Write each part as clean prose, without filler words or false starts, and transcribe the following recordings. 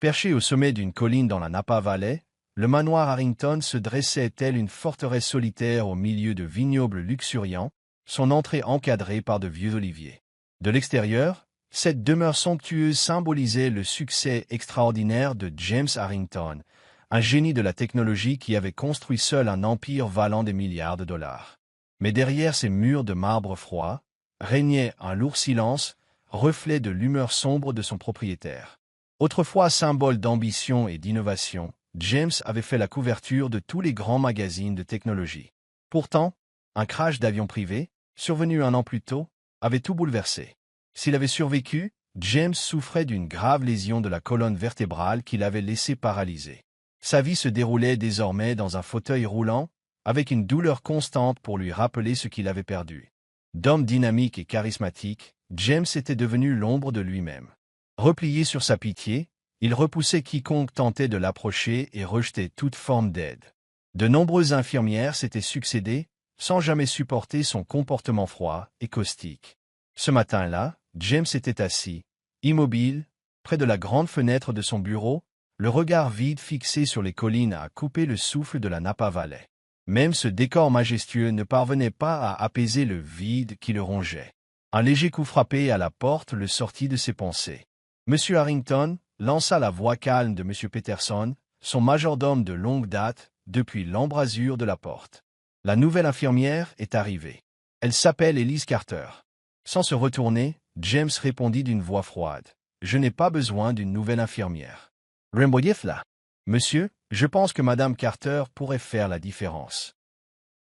Perché au sommet d'une colline dans la Napa Valley, le manoir Harrington se dressait tel une forteresse solitaire au milieu de vignobles luxuriants, son entrée encadrée par de vieux oliviers. De l'extérieur, cette demeure somptueuse symbolisait le succès extraordinaire de James Harrington, un génie de la technologie qui avait construit seul un empire valant des milliards de dollars. Mais derrière ces murs de marbre froid, régnait un lourd silence, reflet de l'humeur sombre de son propriétaire. Autrefois symbole d'ambition et d'innovation, James avait fait la couverture de tous les grands magazines de technologie. Pourtant, un crash d'avion privé, survenu un an plus tôt, avait tout bouleversé. S'il avait survécu, James souffrait d'une grave lésion de la colonne vertébrale qui l'avait laissé paralysé. Sa vie se déroulait désormais dans un fauteuil roulant, avec une douleur constante pour lui rappeler ce qu'il avait perdu. D'homme dynamique et charismatique, James était devenu l'ombre de lui-même. Replié sur sa pitié, il repoussait quiconque tentait de l'approcher et rejetait toute forme d'aide. De nombreuses infirmières s'étaient succédé, sans jamais supporter son comportement froid et caustique. Ce matin-là, James était assis, immobile, près de la grande fenêtre de son bureau, le regard vide fixé sur les collines à couper le souffle de la Napa Valley. Même ce décor majestueux ne parvenait pas à apaiser le vide qui le rongeait. Un léger coup frappé à la porte le sortit de ses pensées. Monsieur Harrington lança la voix calme de Monsieur Peterson, son majordome de longue date, depuis l'embrasure de la porte. La nouvelle infirmière est arrivée. Elle s'appelle Elise Carter. Sans se retourner, James répondit d'une voix froide. Je n'ai pas besoin d'une nouvelle infirmière. Remboyef-la. Monsieur, je pense que Madame Carter pourrait faire la différence.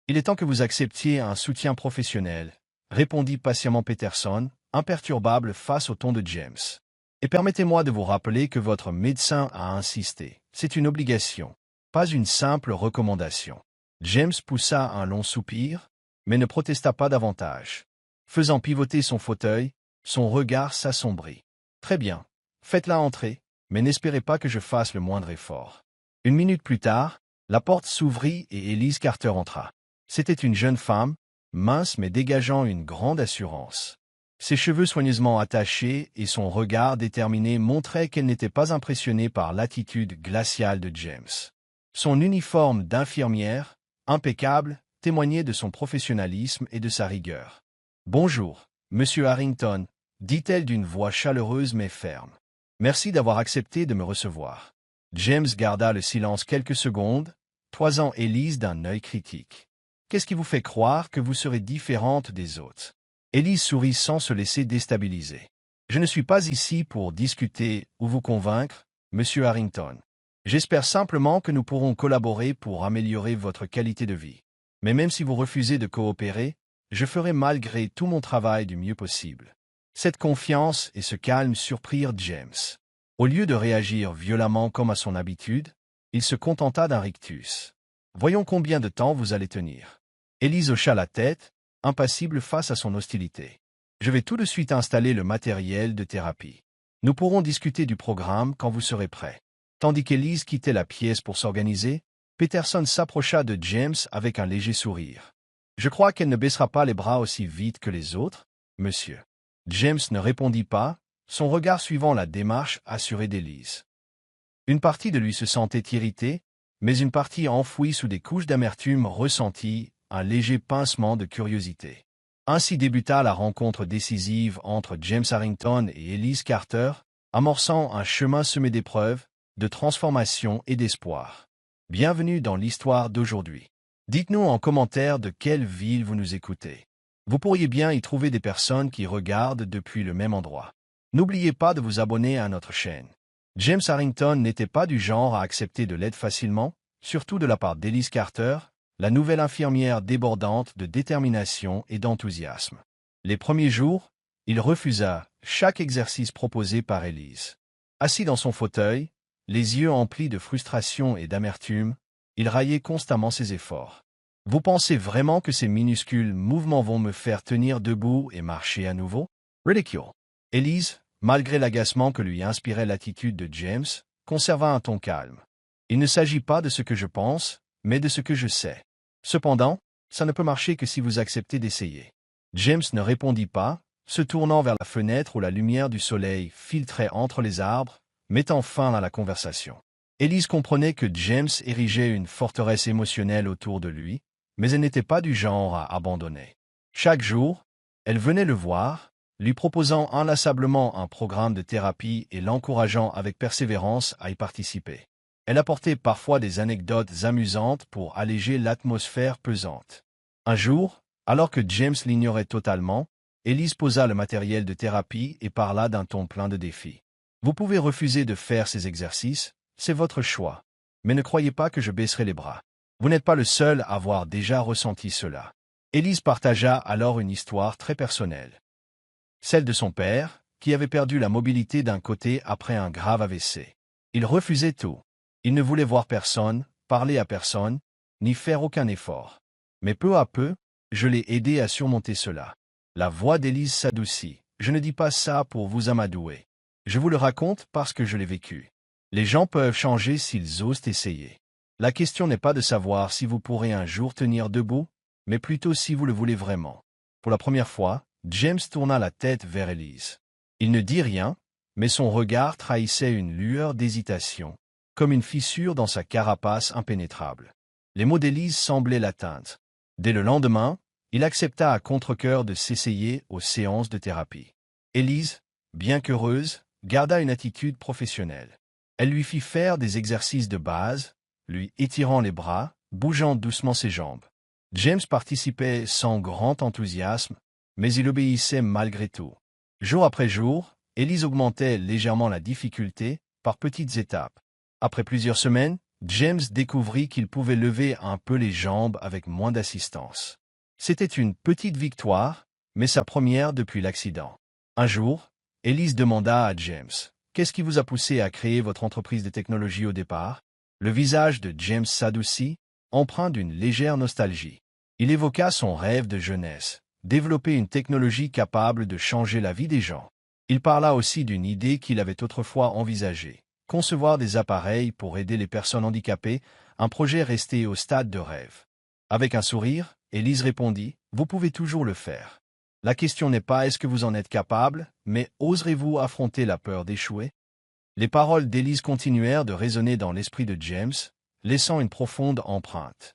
Il est temps que vous acceptiez un soutien professionnel, répondit patiemment Peterson, imperturbable face au ton de James. Et permettez-moi de vous rappeler que votre médecin a insisté. C'est une obligation, pas une simple recommandation. James poussa un long soupir, mais ne protesta pas davantage. Faisant pivoter son fauteuil, son regard s'assombrit. Très bien, faites-la entrer, mais n'espérez pas que je fasse le moindre effort. Une minute plus tard, la porte s'ouvrit et Elise Carter entra. C'était une jeune femme, mince mais dégageant une grande assurance. Ses cheveux soigneusement attachés et son regard déterminé montraient qu'elle n'était pas impressionnée par l'attitude glaciale de James. Son uniforme d'infirmière, impeccable, témoignait de son professionnalisme et de sa rigueur. « Bonjour, Monsieur Harrington », dit-elle d'une voix chaleureuse mais ferme. « Merci d'avoir accepté de me recevoir. » James garda le silence quelques secondes, toisant Elise d'un œil critique. « Qu'est-ce qui vous fait croire que vous serez différente des autres ?» Elise sourit sans se laisser déstabiliser. « Je ne suis pas ici pour discuter ou vous convaincre, Monsieur Harrington. J'espère simplement que nous pourrons collaborer pour améliorer votre qualité de vie. Mais même si vous refusez de coopérer, je ferai malgré tout mon travail du mieux possible. » Cette confiance et ce calme surprirent James. Au lieu de réagir violemment comme à son habitude, il se contenta d'un rictus. « Voyons combien de temps vous allez tenir. » Elise hocha la tête, impassible face à son hostilité. « Je vais tout de suite installer le matériel de thérapie. Nous pourrons discuter du programme quand vous serez prêt. » Tandis qu'Elise quittait la pièce pour s'organiser, Peterson s'approcha de James avec un léger sourire. « Je crois qu'elle ne baissera pas les bras aussi vite que les autres, monsieur. » James ne répondit pas, son regard suivant la démarche assurée d'Elise. Une partie de lui se sentait irritée, mais une partie enfouie sous des couches d'amertume ressentit un léger pincement de curiosité. Ainsi débuta la rencontre décisive entre James Harrington et Elise Carter, amorçant un chemin semé d'épreuves, de transformation et d'espoir. Bienvenue dans l'histoire d'aujourd'hui. Dites-nous en commentaire de quelle ville vous nous écoutez. Vous pourriez bien y trouver des personnes qui regardent depuis le même endroit. N'oubliez pas de vous abonner à notre chaîne. James Harrington n'était pas du genre à accepter de l'aide facilement, surtout de la part d'Elise Carter, la nouvelle infirmière débordante de détermination et d'enthousiasme. Les premiers jours, il refusa chaque exercice proposé par Elise. Assis dans son fauteuil, les yeux emplis de frustration et d'amertume, il raillait constamment ses efforts. « Vous pensez vraiment que ces minuscules mouvements vont me faire tenir debout et marcher à nouveau? » Ridicule. Elise, malgré l'agacement que lui inspirait l'attitude de James, conserva un ton calme. « Il ne s'agit pas de ce que je pense, mais de ce que je sais. Cependant, ça ne peut marcher que si vous acceptez d'essayer. » James ne répondit pas, se tournant vers la fenêtre où la lumière du soleil filtrait entre les arbres, mettant fin à la conversation. Élise comprenait que James érigeait une forteresse émotionnelle autour de lui, mais elle n'était pas du genre à abandonner. Chaque jour, elle venait le voir, lui proposant inlassablement un programme de thérapie et l'encourageant avec persévérance à y participer. Elle apportait parfois des anecdotes amusantes pour alléger l'atmosphère pesante. Un jour, alors que James l'ignorait totalement, Élise posa le matériel de thérapie et parla d'un ton plein de défis. « Vous pouvez refuser de faire ces exercices, c'est votre choix. Mais ne croyez pas que je baisserai les bras. Vous n'êtes pas le seul à avoir déjà ressenti cela. » Élise partagea alors une histoire très personnelle. Celle de son père, qui avait perdu la mobilité d'un côté après un grave AVC. Il refusait tout. Il ne voulait voir personne, parler à personne, ni faire aucun effort. Mais peu à peu, je l'ai aidé à surmonter cela. La voix d'Élise s'adoucit. Je ne dis pas ça pour vous amadouer. Je vous le raconte parce que je l'ai vécu. Les gens peuvent changer s'ils osent essayer. La question n'est pas de savoir si vous pourrez un jour tenir debout, mais plutôt si vous le voulez vraiment. Pour la première fois, James tourna la tête vers Élise. Il ne dit rien, mais son regard trahissait une lueur d'hésitation, comme une fissure dans sa carapace impénétrable. Les mots d'Élise semblaient l'atteindre. Dès le lendemain, il accepta à contre-cœur de s'essayer aux séances de thérapie. Élise, bien qu'heureuse, garda une attitude professionnelle. Elle lui fit faire des exercices de base, lui étirant les bras, bougeant doucement ses jambes. James participait sans grand enthousiasme, mais il obéissait malgré tout. Jour après jour, Élise augmentait légèrement la difficulté, par petites étapes. Après plusieurs semaines, James découvrit qu'il pouvait lever un peu les jambes avec moins d'assistance. C'était une petite victoire, mais sa première depuis l'accident. Un jour, Élise demanda à James, « Qu'est-ce qui vous a poussé à créer votre entreprise de technologie au départ ?» Le visage de James s'adoucit, empreint d'une légère nostalgie. Il évoqua son rêve de jeunesse, développer une technologie capable de changer la vie des gens. Il parla aussi d'une idée qu'il avait autrefois envisagée, concevoir des appareils pour aider les personnes handicapées, un projet resté au stade de rêve. Avec un sourire, Élise répondit, « Vous pouvez toujours le faire. La question n'est pas est-ce que vous en êtes capable, mais oserez-vous affronter la peur d'échouer ?» Les paroles d'Élise continuèrent de résonner dans l'esprit de James, laissant une profonde empreinte.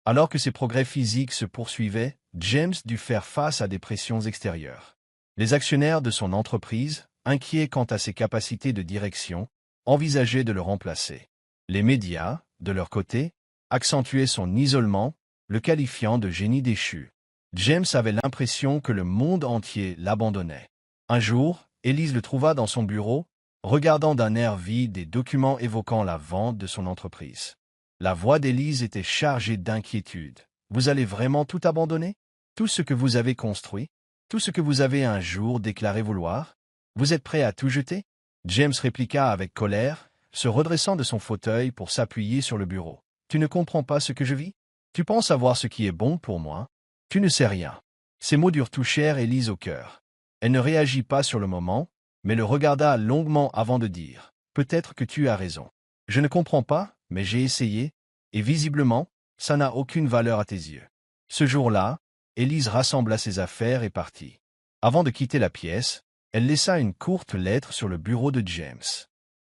Alors que ses progrès physiques se poursuivaient, James dut faire face à des pressions extérieures. Les actionnaires de son entreprise, inquiets quant à ses capacités de direction, envisageaient de le remplacer. Les médias, de leur côté, accentuaient son isolement, le qualifiant de génie déchu. James avait l'impression que le monde entier l'abandonnait. Un jour, Élise le trouva dans son bureau, regardant d'un air vide des documents évoquant la vente de son entreprise. La voix d'Élise était chargée d'inquiétude. « Vous allez vraiment tout abandonner? Tout ce que vous avez construit? Tout ce que vous avez un jour déclaré vouloir? Vous êtes prêt à tout jeter ?» James répliqua avec colère, se redressant de son fauteuil pour s'appuyer sur le bureau. « Tu ne comprends pas ce que je vis? Tu penses savoir ce qui est bon pour moi? Tu ne sais rien. » Ces mots durent touchèrent Élise au cœur. Elle ne réagit pas sur le moment, mais le regarda longuement avant de dire « Peut-être que tu as raison. Je ne comprends pas, mais j'ai essayé, et visiblement, ça n'a aucune valeur à tes yeux. » Ce jour-là, Élise rassembla ses affaires et partit. Avant de quitter la pièce, elle laissa une courte lettre sur le bureau de James.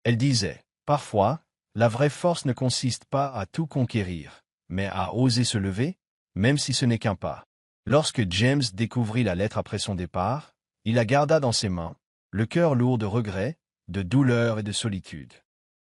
Elle disait « Parfois, la vraie force ne consiste pas à tout conquérir, mais à oser se lever, même si ce n'est qu'un pas. » Lorsque James découvrit la lettre après son départ, il la garda dans ses mains, le cœur lourd de regrets, de douleur et de solitude.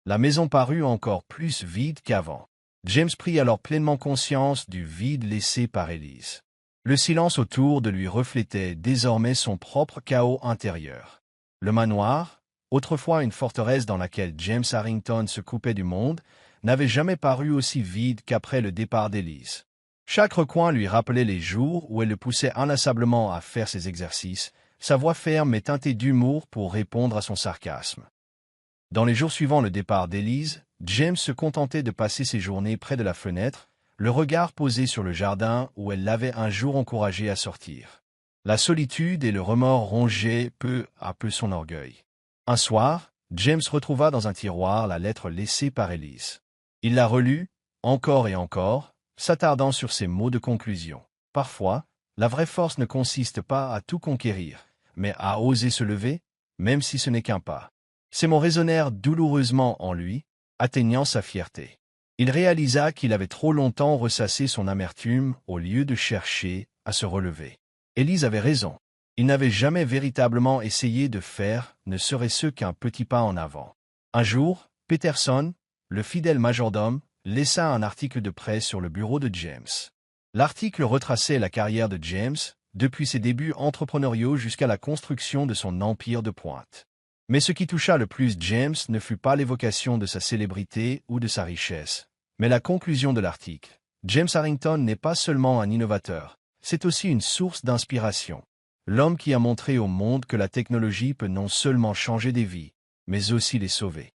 La maison parut encore plus vide qu'avant. James prit alors pleinement conscience du vide laissé par Élise. Le silence autour de lui reflétait désormais son propre chaos intérieur. Le manoir, autrefois une forteresse dans laquelle James Harrington se coupait du monde, n'avait jamais paru aussi vide qu'après le départ d'Élise. Chaque recoin lui rappelait les jours où elle le poussait inlassablement à faire ses exercices, sa voix ferme et teintée d'humour pour répondre à son sarcasme. Dans les jours suivant le départ d'Élise, James se contentait de passer ses journées près de la fenêtre, le regard posé sur le jardin où elle l'avait un jour encouragé à sortir. La solitude et le remords rongeaient peu à peu son orgueil. Un soir, James retrouva dans un tiroir la lettre laissée par Élise. Il la relut, encore et encore, s'attardant sur ses mots de conclusion. Parfois, la vraie force ne consiste pas à tout conquérir, mais à oser se lever, même si ce n'est qu'un pas. Ces mots résonnèrent douloureusement en lui, atteignant sa fierté. Il réalisa qu'il avait trop longtemps ressassé son amertume au lieu de chercher à se relever. Élise avait raison. Il n'avait jamais véritablement essayé de faire ne serait-ce qu'un petit pas en avant. Un jour, Peterson, le fidèle majordome, laissa un article de presse sur le bureau de James. L'article retraçait la carrière de James, depuis ses débuts entrepreneuriaux jusqu'à la construction de son empire de pointe. Mais ce qui toucha le plus James ne fut pas l'évocation de sa célébrité ou de sa richesse, mais la conclusion de l'article. James Harrington n'est pas seulement un innovateur, c'est aussi une source d'inspiration. L'homme qui a montré au monde que la technologie peut non seulement changer des vies, mais aussi les sauver.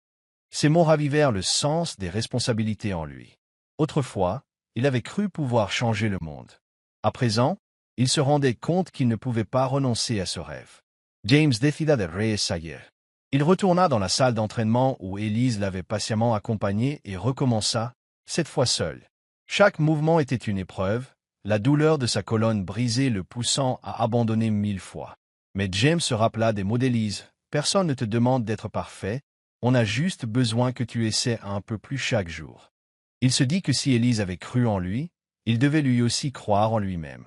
Ces mots ravivèrent le sens des responsabilités en lui. Autrefois, il avait cru pouvoir changer le monde. À présent, il se rendait compte qu'il ne pouvait pas renoncer à ce rêve. James décida de réessayer. Il retourna dans la salle d'entraînement où Élise l'avait patiemment accompagné et recommença, cette fois seul. Chaque mouvement était une épreuve, la douleur de sa colonne brisée le poussant à abandonner 1000 fois. Mais James se rappela des mots d'Élise. Personne ne te demande d'être parfait, on a juste besoin que tu essaies un peu plus chaque jour. Il se dit que si Élise avait cru en lui, il devait lui aussi croire en lui-même.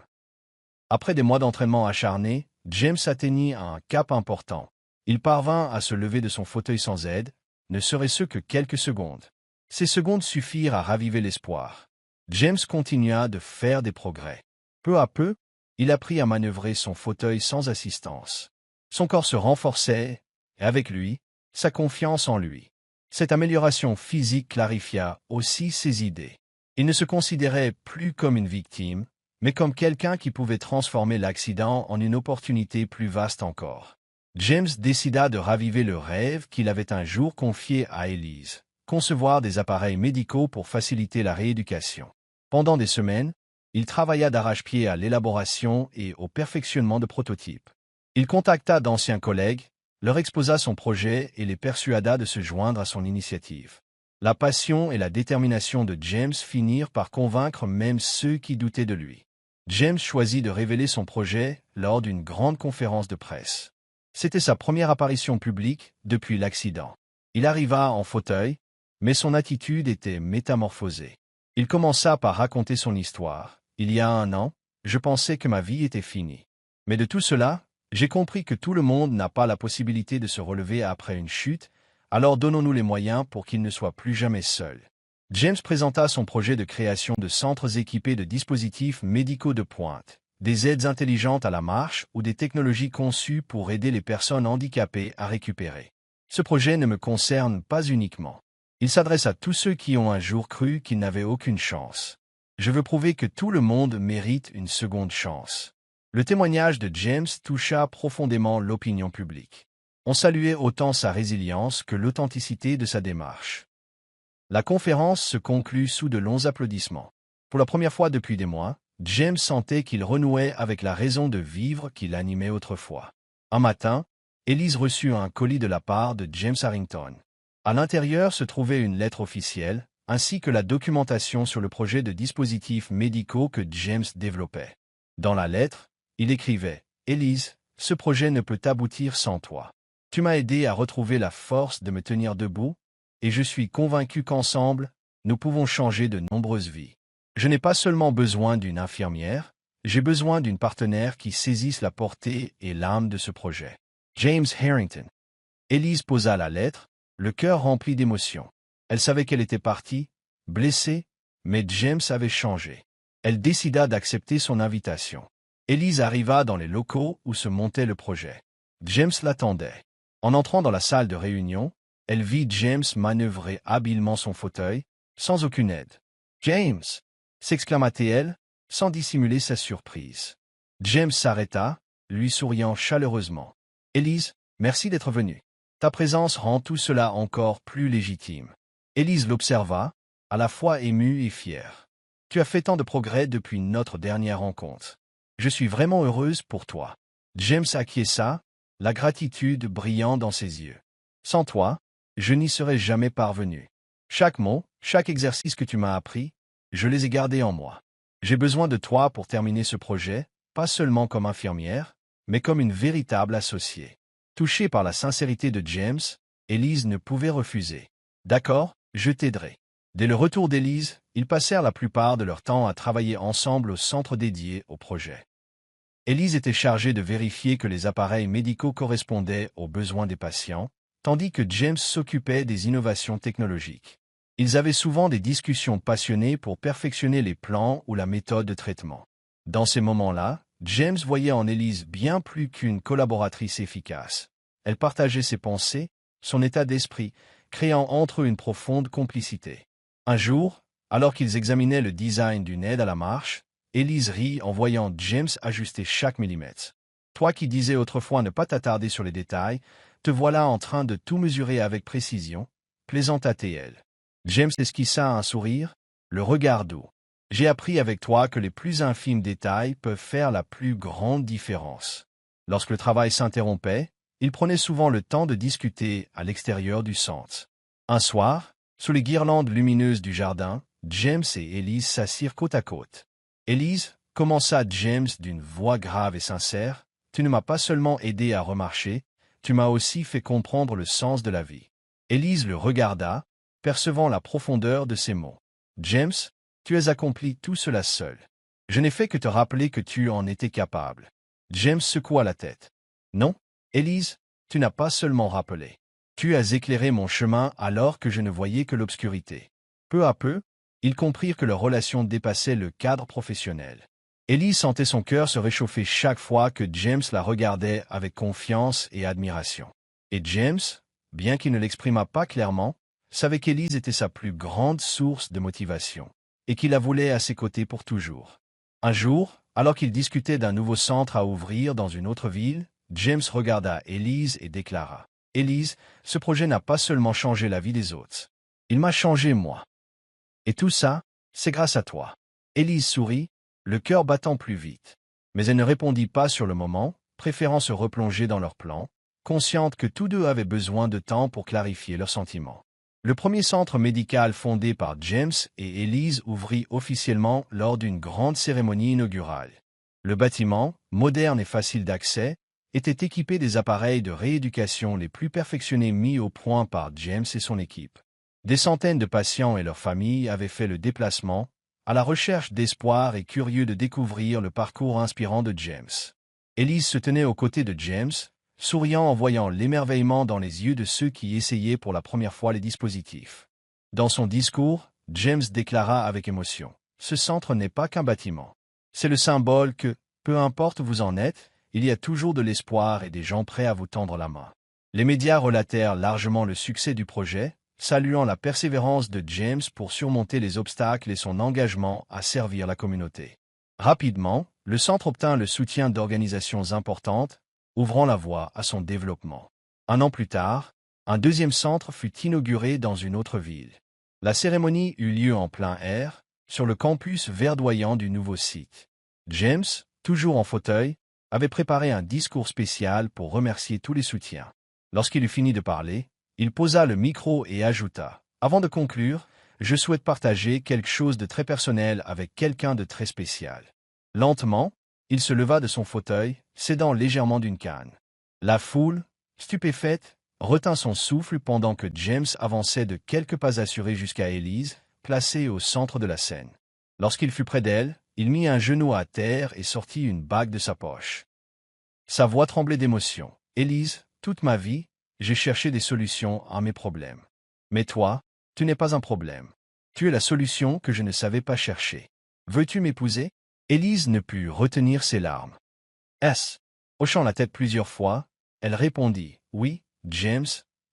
Après des mois d'entraînement acharné, James atteignit un cap important. Il parvint à se lever de son fauteuil sans aide, ne serait-ce que quelques secondes. Ces secondes suffirent à raviver l'espoir. James continua de faire des progrès. Peu à peu, il apprit à manœuvrer son fauteuil sans assistance. Son corps se renforçait, et avec lui, sa confiance en lui. Cette amélioration physique clarifia aussi ses idées. Il ne se considérait plus comme une victime, mais comme quelqu'un qui pouvait transformer l'accident en une opportunité plus vaste encore. James décida de raviver le rêve qu'il avait un jour confié à Élise, concevoir des appareils médicaux pour faciliter la rééducation. Pendant des semaines, il travailla d'arrache-pied à l'élaboration et au perfectionnement de prototypes. Il contacta d'anciens collègues, leur exposa son projet et les persuada de se joindre à son initiative. La passion et la détermination de James finirent par convaincre même ceux qui doutaient de lui. James choisit de révéler son projet lors d'une grande conférence de presse. C'était sa première apparition publique depuis l'accident. Il arriva en fauteuil, mais son attitude était métamorphosée. Il commença par raconter son histoire. Il y a 1 an, je pensais que ma vie était finie. Mais de tout cela, j'ai compris que tout le monde n'a pas la possibilité de se relever après une chute, alors donnons-nous les moyens pour qu'il ne soit plus jamais seul. James présenta son projet de création de centres équipés de dispositifs médicaux de pointe, des aides intelligentes à la marche ou des technologies conçues pour aider les personnes handicapées à récupérer. Ce projet ne me concerne pas uniquement. Il s'adresse à tous ceux qui ont un jour cru qu'ils n'avaient aucune chance. Je veux prouver que tout le monde mérite une seconde chance. Le témoignage de James toucha profondément l'opinion publique. On saluait autant sa résilience que l'authenticité de sa démarche. La conférence se conclut sous de longs applaudissements. Pour la première fois depuis des mois, James sentait qu'il renouait avec la raison de vivre qui l'animait autrefois. Un matin, Élise reçut un colis de la part de James Harrington. À l'intérieur se trouvait une lettre officielle, ainsi que la documentation sur le projet de dispositifs médicaux que James développait. Dans la lettre, il écrivait « Élise, ce projet ne peut aboutir sans toi. Tu m'as aidé à retrouver la force de me tenir debout, et je suis convaincu qu'ensemble, nous pouvons changer de nombreuses vies. Je n'ai pas seulement besoin d'une infirmière, j'ai besoin d'une partenaire qui saisisse la portée et l'âme de ce projet. James Harrington. » Élise posa la lettre, le cœur rempli d'émotion. Elle savait qu'elle était partie, blessée, mais James avait changé. Elle décida d'accepter son invitation. Élise arriva dans les locaux où se montait le projet. James l'attendait. En entrant dans la salle de réunion, elle vit James manœuvrer habilement son fauteuil, sans aucune aide. « James !» s'exclama-t-elle, sans dissimuler sa surprise. James s'arrêta, lui souriant chaleureusement. « Élise, merci d'être venue. Ta présence rend tout cela encore plus légitime. » Élise l'observa, à la fois émue et fière. « Tu as fait tant de progrès depuis notre dernière rencontre. Je suis vraiment heureuse pour toi. » James acquiesça, la gratitude brillant dans ses yeux. « Sans toi, je n'y serais jamais parvenu. Chaque mot, chaque exercice que tu m'as appris, je les ai gardés en moi. J'ai besoin de toi pour terminer ce projet, pas seulement comme infirmière, mais comme une véritable associée. » Touchée par la sincérité de James, Élise ne pouvait refuser. D'accord, je t'aiderai. Dès le retour d'Élise, ils passèrent la plupart de leur temps à travailler ensemble au centre dédié au projet. Élise était chargée de vérifier que les appareils médicaux correspondaient aux besoins des patients, tandis que James s'occupait des innovations technologiques. Ils avaient souvent des discussions passionnées pour perfectionner les plans ou la méthode de traitement. Dans ces moments-là, James voyait en Élise bien plus qu'une collaboratrice efficace. Elle partageait ses pensées, son état d'esprit, créant entre eux une profonde complicité. Un jour, alors qu'ils examinaient le design d'une aide à la marche, Élise rit en voyant James ajuster chaque millimètre. Toi qui disais autrefois ne pas t'attarder sur les détails, te voilà en train de tout mesurer avec précision, plaisanta-t-elle. James esquissa un sourire, le regard doux. J'ai appris avec toi que les plus infimes détails peuvent faire la plus grande différence. Lorsque le travail s'interrompait, ils prenaient souvent le temps de discuter à l'extérieur du centre. Un soir, sous les guirlandes lumineuses du jardin, James et Élise s'assirent côte à côte. Élise, commença James d'une voix grave et sincère, tu ne m'as pas seulement aidé à remarcher, tu m'as aussi fait comprendre le sens de la vie. Élise le regarda, percevant la profondeur de ses mots. James, tu as accompli tout cela seul. Je n'ai fait que te rappeler que tu en étais capable. James secoua la tête. Non, Élise, tu n'as pas seulement rappelé. Tu as éclairé mon chemin alors que je ne voyais que l'obscurité. Peu à peu, ils comprirent que leur relation dépassait le cadre professionnel. Élise sentait son cœur se réchauffer chaque fois que James la regardait avec confiance et admiration. Et James, bien qu'il ne l'exprimât pas clairement, savait qu'Élise était sa plus grande source de motivation, et qu'il la voulait à ses côtés pour toujours. Un jour, alors qu'ils discutaient d'un nouveau centre à ouvrir dans une autre ville, James regarda Élise et déclara « Élise, ce projet n'a pas seulement changé la vie des autres. Il m'a changé moi. Et tout ça, c'est grâce à toi. » Élise sourit, le cœur battant plus vite. Mais elle ne répondit pas sur le moment, préférant se replonger dans leur plan, consciente que tous deux avaient besoin de temps pour clarifier leurs sentiments. Le premier centre médical fondé par James et Élise ouvrit officiellement lors d'une grande cérémonie inaugurale. Le bâtiment, moderne et facile d'accès, était équipé des appareils de rééducation les plus perfectionnés mis au point par James et son équipe. Des centaines de patients et leurs familles avaient fait le déplacement, à la recherche d'espoir et curieux de découvrir le parcours inspirant de James. Élise se tenait aux côtés de James, souriant en voyant l'émerveillement dans les yeux de ceux qui essayaient pour la première fois les dispositifs. Dans son discours, James déclara avec émotion « Ce centre n'est pas qu'un bâtiment. C'est le symbole que, peu importe où vous en êtes, il y a toujours de l'espoir et des gens prêts à vous tendre la main. » Les médias relatèrent largement le succès du projet, saluant la persévérance de James pour surmonter les obstacles et son engagement à servir la communauté. Rapidement, le centre obtint le soutien d'organisations importantes, ouvrant la voie à son développement. Un an plus tard, un deuxième centre fut inauguré dans une autre ville. La cérémonie eut lieu en plein air, sur le campus verdoyant du nouveau site. James, toujours en fauteuil, avait préparé un discours spécial pour remercier tous les soutiens. Lorsqu'il eut fini de parler, il posa le micro et ajouta « Avant de conclure, je souhaite partager quelque chose de très personnel avec quelqu'un de très spécial. » Lentement, il se leva de son fauteuil, s'aidant légèrement d'une canne. La foule, stupéfaite, retint son souffle pendant que James avançait de quelques pas assurés jusqu'à Élise, placée au centre de la scène. Lorsqu'il fut près d'elle, il mit un genou à terre et sortit une bague de sa poche. Sa voix tremblait d'émotion. « Élise, toute ma vie, j'ai cherché des solutions à mes problèmes. Mais toi, tu n'es pas un problème. Tu es la solution que je ne savais pas chercher. Veux-tu m'épouser ?» Élise ne put retenir ses larmes. Hochant la tête plusieurs fois, elle répondit « Oui, James,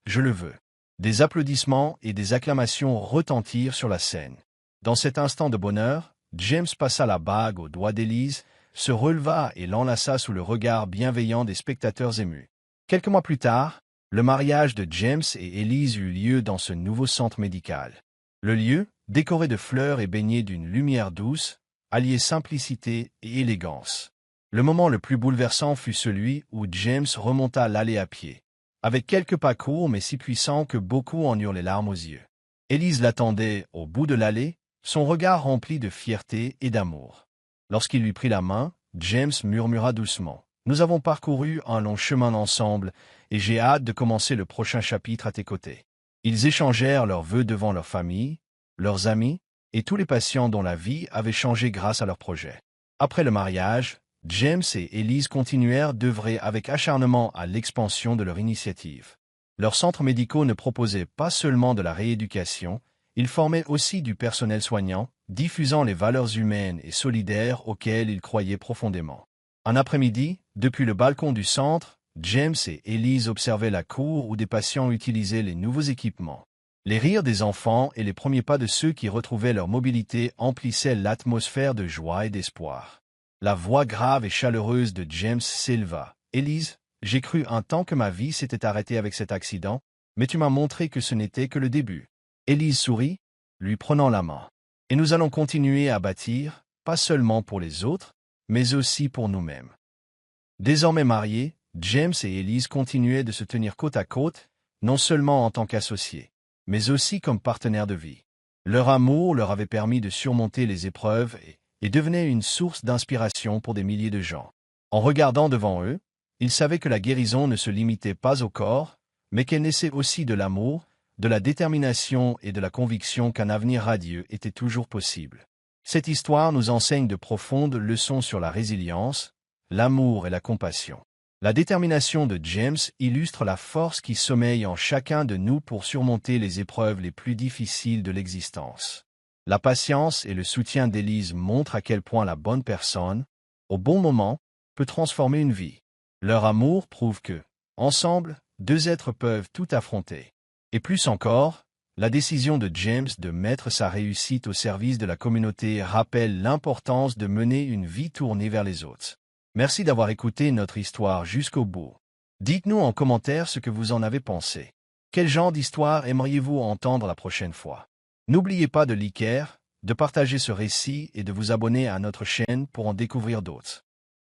je le veux. » Des applaudissements et des acclamations retentirent sur la scène. Dans cet instant de bonheur, James passa la bague au doigt d'Élise, se releva et l'enlaça sous le regard bienveillant des spectateurs émus. Quelques mois plus tard, le mariage de James et Élise eut lieu dans ce nouveau centre médical. Le lieu, décoré de fleurs et baigné d'une lumière douce, alliait simplicité et élégance. Le moment le plus bouleversant fut celui où James remonta l'allée à pied, avec quelques pas courts mais si puissants que beaucoup en eurent les larmes aux yeux. Élise l'attendait au bout de l'allée, son regard rempli de fierté et d'amour. Lorsqu'il lui prit la main, James murmura doucement Nous avons parcouru un long chemin ensemble et j'ai hâte de commencer le prochain chapitre à tes côtés. Ils échangèrent leurs vœux devant leur famille, leurs amis et tous les patients dont la vie avait changé grâce à leur projet. Après le mariage, James et Elise continuèrent d'œuvrer avec acharnement à l'expansion de leur initiative. Leurs centres médicaux ne proposaient pas seulement de la rééducation, ils formaient aussi du personnel soignant, diffusant les valeurs humaines et solidaires auxquelles ils croyaient profondément. Un après-midi, depuis le balcon du centre, James et Elise observaient la cour où des patients utilisaient les nouveaux équipements. Les rires des enfants et les premiers pas de ceux qui retrouvaient leur mobilité emplissaient l'atmosphère de joie et d'espoir. La voix grave et chaleureuse de James s'éleva. « Elise, j'ai cru un temps que ma vie s'était arrêtée avec cet accident, mais tu m'as montré que ce n'était que le début. » Elise sourit, lui prenant la main. « Et nous allons continuer à bâtir, pas seulement pour les autres, mais aussi pour nous-mêmes. » Désormais mariés, James et Elise continuaient de se tenir côte à côte, non seulement en tant qu'associés, mais aussi comme partenaires de vie. Leur amour leur avait permis de surmonter les épreuves et devenait une source d'inspiration pour des milliers de gens. En regardant devant eux, ils savaient que la guérison ne se limitait pas au corps, mais qu'elle naissait aussi de l'amour, de la détermination et de la conviction qu'un avenir radieux était toujours possible. Cette histoire nous enseigne de profondes leçons sur la résilience, l'amour et la compassion. La détermination de James illustre la force qui sommeille en chacun de nous pour surmonter les épreuves les plus difficiles de l'existence. La patience et le soutien d'Élise montrent à quel point la bonne personne, au bon moment, peut transformer une vie. Leur amour prouve que, ensemble, deux êtres peuvent tout affronter. Et plus encore, la décision de James de mettre sa réussite au service de la communauté rappelle l'importance de mener une vie tournée vers les autres. Merci d'avoir écouté notre histoire jusqu'au bout. Dites-nous en commentaire ce que vous en avez pensé. Quel genre d'histoire aimeriez-vous entendre la prochaine fois? N'oubliez pas de liker, de partager ce récit et de vous abonner à notre chaîne pour en découvrir d'autres.